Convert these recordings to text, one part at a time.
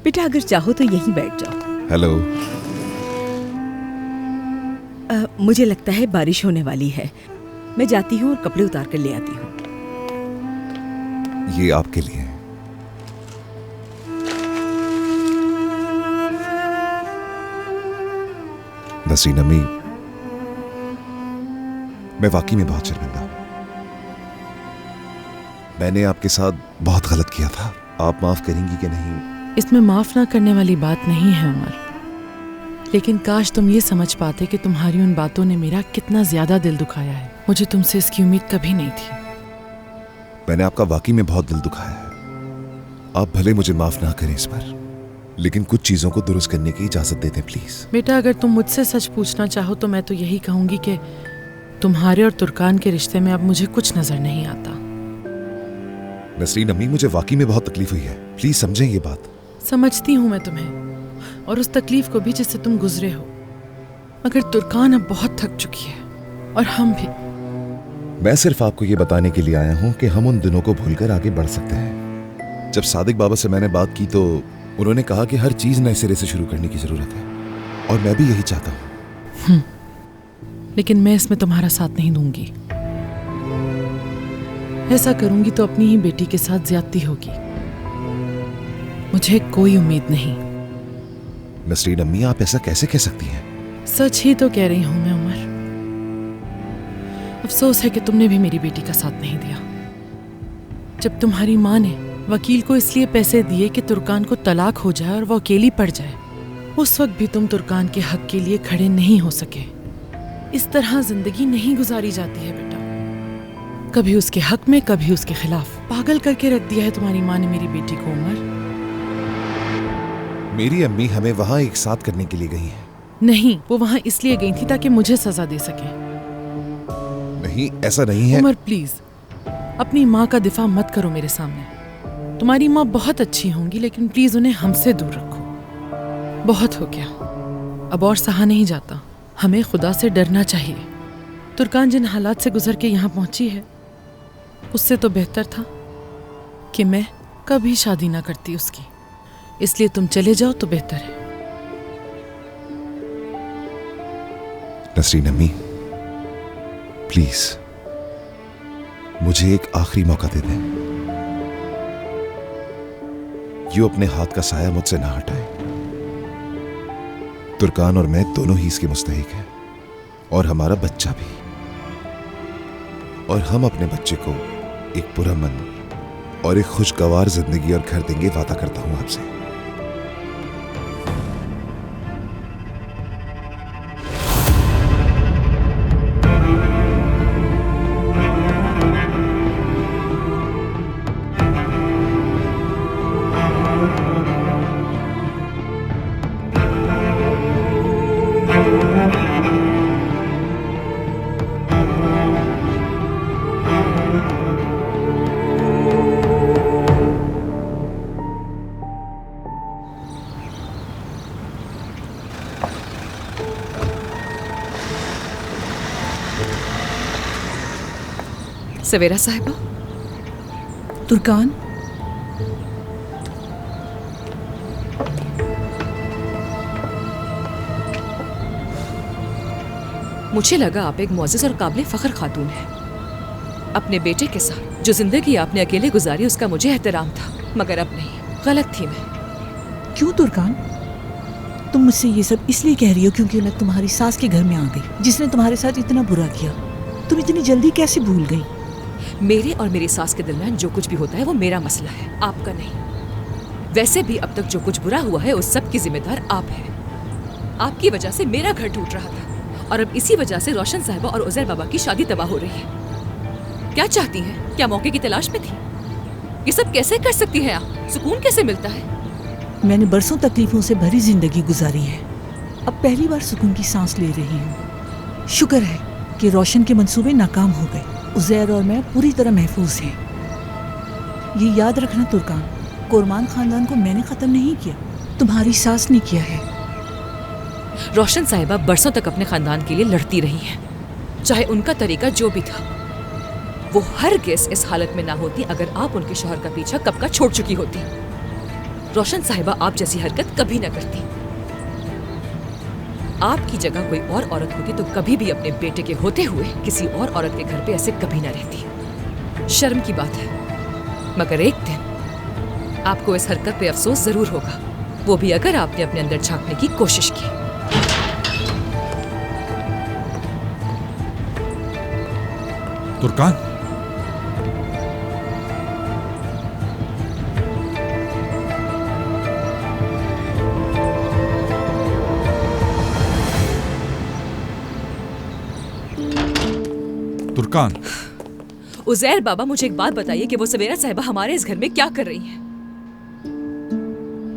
बेटा अगर चाहो तो यहीं बैठ जाओ। हेलो। मुझे लगता है बारिश होने वाली है। मैं जाती हूँ और कपड़े उतार कर ले आती हूँ। ये आपके लिए है। नसरीन अम्मी, मैं वाकई में बहुत शर्मिंदा हूं। मैंने आपके साथ बहुत गलत किया था। आप माफ करेंगी कि नहीं? इसमें माफ ना करने वाली बात नहीं है उमर, लेकिन काश तुम ये समझ पाते कि तुम्हारी उन बातों ने मेरा कितना ज्यादा दिल दुखाया है। मुझे तुमसे इसकी उम्मीद कभी नहीं थी। मैंने आपका वाकई में बहुत दिल दुखाया है। आप भले मुझे माफ ना करें इस पर, लेकिन कुछ चीजों को दुरुस्त करने की इजाजत दे दें प्लीज। बेटा अगर तुम मुझसे सच पूछना चाहो तो मैं तो यही कहूंगी कि तुम्हारे और तुर्कान के रिश्ते में अब मुझे कुछ नजर नहीं आता। नसरीन अम्मी, मुझे वाकई में बहुत तकलीफ हुई है, प्लीज समझें ये बात। समझती हूँ मैं तुम्हें और उस तकलीफ को भी जिससे तुम गुजरे हो, मगर तुर्कान अब बहुत थक चुकी है और हम भी। मैं सिर्फ आपको ये बताने के लिए आया हूँ कि हम उन दिनों को भूलकर आगे बढ़ सकते हैं। जब सादिक बाबा से मैंने बात की तो उन्होंने कहा कि हर चीज नए सिरे से शुरू करने की जरूरत है, और मैं भी यही चाहता हूँ। लेकिन मैं इसमें तुम्हारा साथ नहीं दूंगी। ऐसा करूंगी तो अपनी ही बेटी के साथ ज्यादती होगी। मुझे कोई उम्मीद नहीं। नसरीन अम्मी, आप ऐसा कैसे कह सकती हैं? सच ही तो कह रही हूं मैं उमर। अफसोस है कि तुमने भी मेरी बेटी का साथ नहीं दिया। जब तुम्हारी माँ ने वकील को इसलिए पैसे दिए कि तुर्कान को तलाक हो जाए और वो अकेली पड़ जाए, उस वक्त भी तुम तुर्कान के हक के लिए खड़े नहीं हो सके। इस तरह जिंदगी नहीं गुजारी जाती है बेटा। कभी उसके हक में, कभी उसके खिलाफ। पागल करके रख दिया है तुम्हारी माँ ने मेरी बेटी को उमर। मेरी अम्मी हमें वहां एक साथ करने के लिए गई हैं। नहीं, वो वहां इसलिए गई थी ताकि मुझे सजा दे सके। नहीं, ऐसा नहीं है। उमर प्लीज, अपनी माँ का दिफा मत करो मेरे सामने। तुम्हारी माँ बहुत अच्छी होंगी, लेकिन प्लीज उन्हें हमसे दूर रखो। बहुत हो गया, अब और सहा नहीं जाता। हमें खुदा से डरना चाहिए। तुर्कान जिन हालात से गुजर के यहाँ पहुंची है, उससे तो बेहतर था कि मैं कभी शादी ना करती उसकी। इसलिए तुम चले जाओ तो बेहतर है। नसरीन अम्मी, प्लीज मुझे एक आखिरी मौका दे दें। यूं अपने हाथ का साया मुझसे ना हटाए। तुर्कान और मैं दोनों ही इसके मुस्तहिक हैं, और हमारा बच्चा भी। और हम अपने बच्चे को एक पुरअमन और एक खुशगवार जिंदगी और घर देंगे, वादा करता हूं आपसे। सवेरा साहिबा। तुर्कान, मुझे लगा आप एक मुअज़्ज़ज़ और काबिल फ़ख्र खातून हैं। अपने बेटे के साथ जो जिंदगी आपने अकेले गुजारी उसका मुझे एहतराम था, मगर अब नहीं। गलत थी मैं। क्यों तुर्कान? तुम मुझसे ये सब इसलिए कह रही हो क्योंकि मैं तुम्हारी सास के घर में आ गई, जिसने तुम्हारे साथ इतना बुरा किया। तुम इतनी जल्दी कैसे भूल गई? मेरे और मेरी सास के दरमियान जो कुछ भी होता है वो मेरा मसला है, आपका नहीं। वैसे भी अब तक जो कुछ बुरा हुआ है उस सब की जिम्मेदार आप हैं। आपकी वजह से मेरा घर टूट रहा था, और अब इसी वजह से रोशन साहिबा और उज़ैर बाबा की शादी तबाह हो रही है। क्या चाहती हैं? क्या मौके की तलाश में थी? ये सब कैसे कर सकती हैं आप? सुकून कैसे मिलता है? मैंने बरसों तकलीफों से भरी जिंदगी गुजारी है, अब पहली बार सुकून की सांस ले रही हूँ। शुक्र है कि रोशन के मंसूबे नाकाम हो गए। उज़ैर और मैं पूरी तरह महफूज हैं। ये याद रखना तुर्कान, कुरमान खानदान को मैंने खत्म नहीं किया, तुम्हारी सास ने किया है। रोशन साहिबा बरसों तक अपने खानदान के लिए लड़ती रही हैं, चाहे उनका तरीका जो भी था। वो हरगिज़ इस हालत में ना होती अगर आप उनके शौहर का पीछा कब का छोड़ चुकी होती। रोशन साहिबा आप जैसी हरकत कभी ना करती। आपकी जगह कोई और औरत होती तो कभी भी अपने बेटे के होते हुए किसी और औरत के घर पे ऐसे कभी ना रहती। शर्म की बात है, मगर एक दिन आपको इस हरकत पे अफसोस जरूर होगा, वो भी अगर आपने अपने अंदर झांकने की कोशिश की। तुर्कान, तुर्कान, उजैर बाबा, मुझे एक बात बताइए कि वो सवेरा साहिबा हमारे इस घर में क्या कर रही हैं?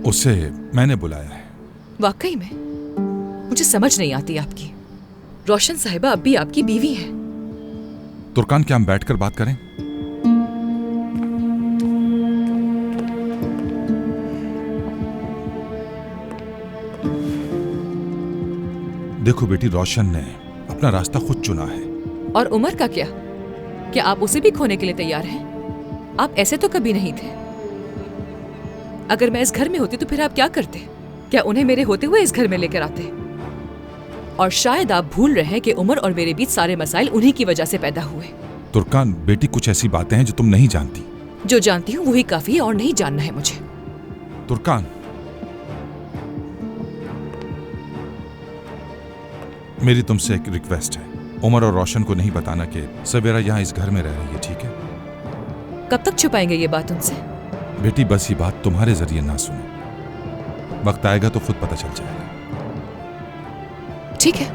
उसे मैंने बुलाया है। वाकई में मुझे समझ नहीं आती आपकी। रोशन साहिबा अब भी आपकी बीवी है। तुर्कान, क्या हम बैठकर बात करें? देखो बेटी, रोशन ने अपना रास्ता खुद चुना है। और उमर का क्या आप उसे भी खोने के लिए तैयार हैं? आप ऐसे तो कभी नहीं थे। अगर मैं इस घर में होती तो फिर आप क्या करते? क्या उन्हें मेरे होते हुए इस घर में लेकर आते? और शायद आप भूल रहे हैं कि उमर और मेरे बीच सारे मसाइल उन्हीं की वजह से पैदा हुए। तुर्कान बेटी, कुछ ऐसी बातें हैं जो तुम नहीं जानती। जो जानती हूँ वही काफी है और नहीं जानना है मुझे। तुर्कान, मेरी तुमसे एक रिक्वेस्ट है। उमर और रोशन को नहीं बताना कि सवेरा यहाँ इस घर में रह रही है, ठीक है? कब तक छुपाएंगे ये बात उनसे? बेटी, बस ये बात तुम्हारे जरिए ना सुनो। वक्त आएगा तो खुद पता चल जाएगा। ठीक है।